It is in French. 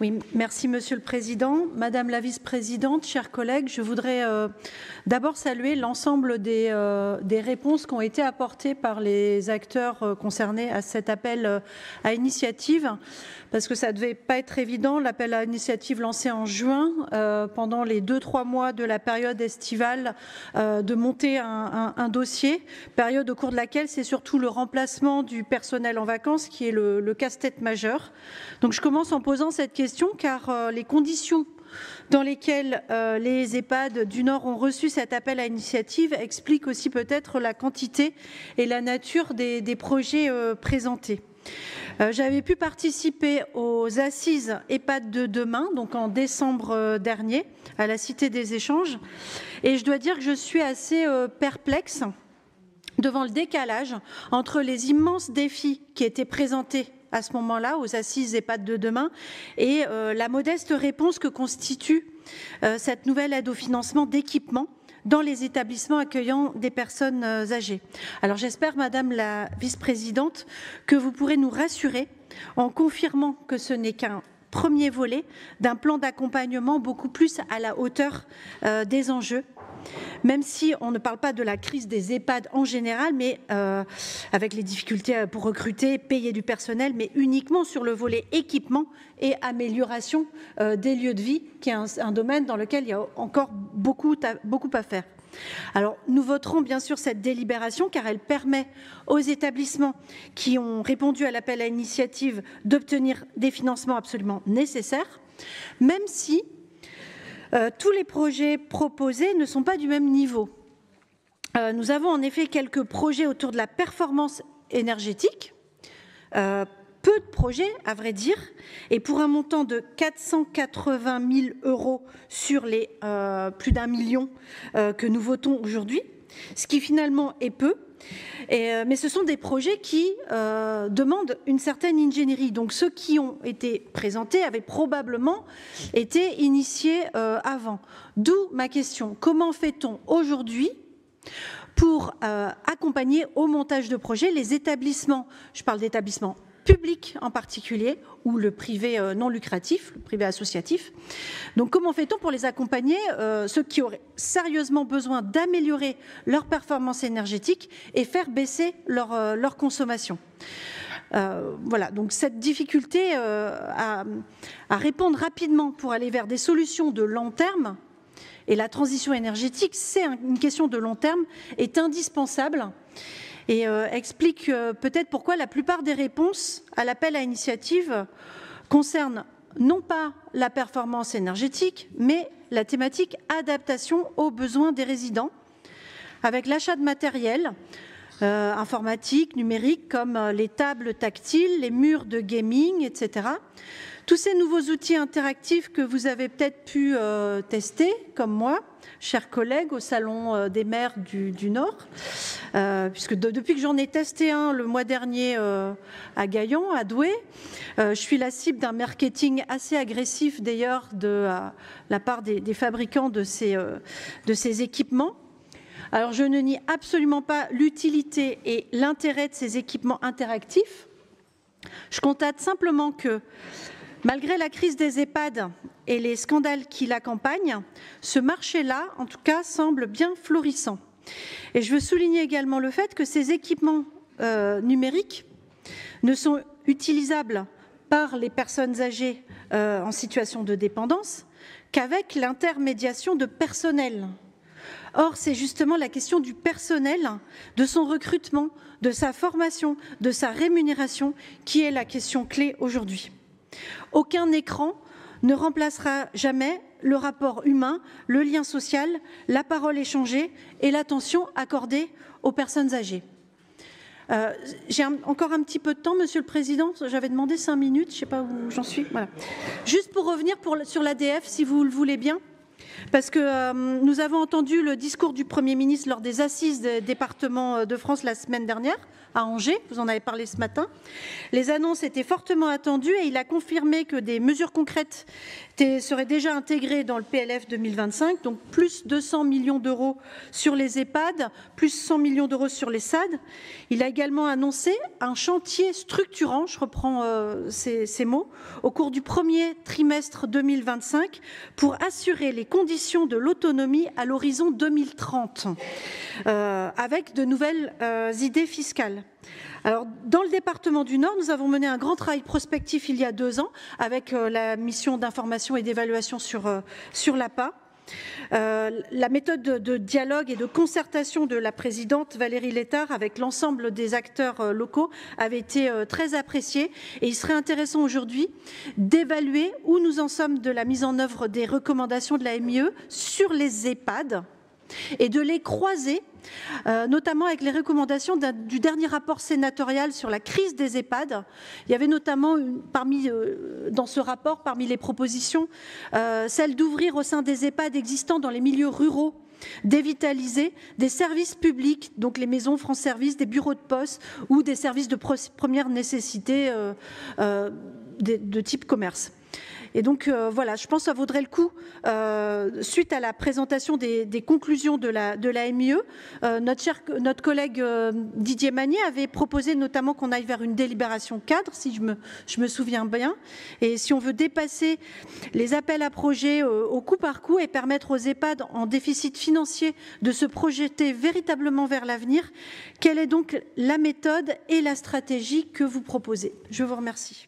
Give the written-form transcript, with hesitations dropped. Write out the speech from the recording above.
Oui, merci Monsieur le Président. Madame la Vice-présidente, chers collègues, je voudrais d'abord saluer l'ensemble des réponses qui ont été apportées par les acteurs concernés à cet appel à initiative, parce que ça ne devait pas être évident, l'appel à initiative lancé en juin, pendant les 2-3 mois de la période estivale, de monter un dossier, période au cours de laquelle c'est surtout le remplacement du personnel en vacances qui est le casse-tête majeur. Donc je commence en posant cette question car les conditions dans lesquelles les EHPAD du Nord ont reçu cet appel à initiative expliquent aussi peut-être la quantité et la nature des projets présentés. J'avais pu participer aux assises EHPAD de demain, donc en décembre dernier, à la Cité des Échanges, et je dois dire que je suis assez perplexe devant le décalage entre les immenses défis qui étaient présentés à ce moment-là, aux assises EHPAD de demain, et la modeste réponse que constitue cette nouvelle aide au financement d'équipements dans les établissements accueillant des personnes âgées. Alors j'espère, Madame la Vice-présidente, que vous pourrez nous rassurer en confirmant que ce n'est qu'un premier volet d'un plan d'accompagnement beaucoup plus à la hauteur des enjeux, même si on ne parle pas de la crise des EHPAD en général, mais avec les difficultés pour recruter, payer du personnel, mais uniquement sur le volet équipement et amélioration des lieux de vie, qui est un domaine dans lequel il y a encore beaucoup à faire. Alors, nous voterons bien sûr cette délibération car elle permet aux établissements qui ont répondu à l'appel à initiative d'obtenir des financements absolument nécessaires, même si tous les projets proposés ne sont pas du même niveau. Nous avons en effet quelques projets autour de la performance énergétique, peu de projets à vrai dire, et pour un montant de 480 000 € sur les plus d'1 million que nous votons aujourd'hui, ce qui finalement est peu. Mais ce sont des projets qui demandent une certaine ingénierie. Donc ceux qui ont été présentés avaient probablement été initiés avant. D'où ma question. Comment fait-on aujourd'hui pour accompagner au montage de projets les établissements, je parle d'établissements publics en particulier, ou le privé non lucratif, le privé associatif. Donc comment fait-on pour les accompagner, ceux qui auraient sérieusement besoin d'améliorer leur performance énergétique et faire baisser leur consommation? Voilà, donc cette difficulté à répondre rapidement pour aller vers des solutions de long terme, et la transition énergétique, c'est une question de long terme, est indispensable. Et explique peut-être pourquoi la plupart des réponses à l'appel à initiative concernent non pas la performance énergétique, mais la thématique adaptation aux besoins des résidents, avec l'achat de matériel informatique, numérique, comme les tables tactiles, les murs de gaming, etc. Tous ces nouveaux outils interactifs que vous avez peut-être pu tester, comme moi, chers collègues, au Salon des maires du Nord, puisque depuis que j'en ai testé un le mois dernier à Gaillon, à Douai, je suis la cible d'un marketing assez agressif d'ailleurs de la part des fabricants de ces équipements. Alors je ne nie absolument pas l'utilité et l'intérêt de ces équipements interactifs. Je constate simplement que malgré la crise des EHPAD et les scandales qui l'accompagnent, ce marché-là, en tout cas, semble bien florissant. Et je veux souligner également le fait que ces équipements numériques ne sont utilisables par les personnes âgées en situation de dépendance qu'avec l'intermédiation de personnel. Or, c'est justement la question du personnel, de son recrutement, de sa formation, de sa rémunération qui est la question clé aujourd'hui. Aucun écran ne remplacera jamais le rapport humain, le lien social, la parole échangée et l'attention accordée aux personnes âgées. J'ai encore un petit peu de temps, Monsieur le Président. J'avais demandé 5 minutes, je ne sais pas où j'en suis. Voilà. Juste pour revenir sur l'ADF, si vous le voulez bien, parce que nous avons entendu le discours du Premier ministre lors des assises des départements de France la semaine dernière, à Angers. Vous en avez parlé ce matin. Les annonces étaient fortement attendues et il a confirmé que des mesures concrètes seraient déjà intégrées dans le PLF 2025, donc plus 200 millions d'euros sur les EHPAD, plus 100 millions d'euros sur les SAD. Il a également annoncé un chantier structurant, je reprends ces mots, au cours du premier trimestre 2025 pour assurer les conditions de l'autonomie à l'horizon 2030, avec de nouvelles idées fiscales. Alors, dans le département du Nord, nous avons mené un grand travail prospectif il y a 2 ans avec la mission d'information et d'évaluation sur l'APA. La méthode de dialogue et de concertation de la présidente Valérie Létard avec l'ensemble des acteurs locaux avait été très appréciée et il serait intéressant aujourd'hui d'évaluer où nous en sommes de la mise en œuvre des recommandations de la MIE sur les EHPAD et de les croiser notamment avec les recommandations du dernier rapport sénatorial sur la crise des EHPAD. Il y avait notamment dans ce rapport, parmi les propositions, celle d'ouvrir au sein des EHPAD existants dans les milieux ruraux, dévitaliser des services publics, donc les maisons France Service, des bureaux de poste ou des services de première nécessité de type commerce. Et donc, voilà, je pense que ça vaudrait le coup, suite à la présentation des conclusions de la MIE, notre collègue Didier Magnier avait proposé notamment qu'on aille vers une délibération cadre, si je me souviens bien. Et si on veut dépasser les appels à projets au coup par coup et permettre aux EHPAD en déficit financier de se projeter véritablement vers l'avenir, quelle est donc la méthode et la stratégie que vous proposez? Je vous remercie.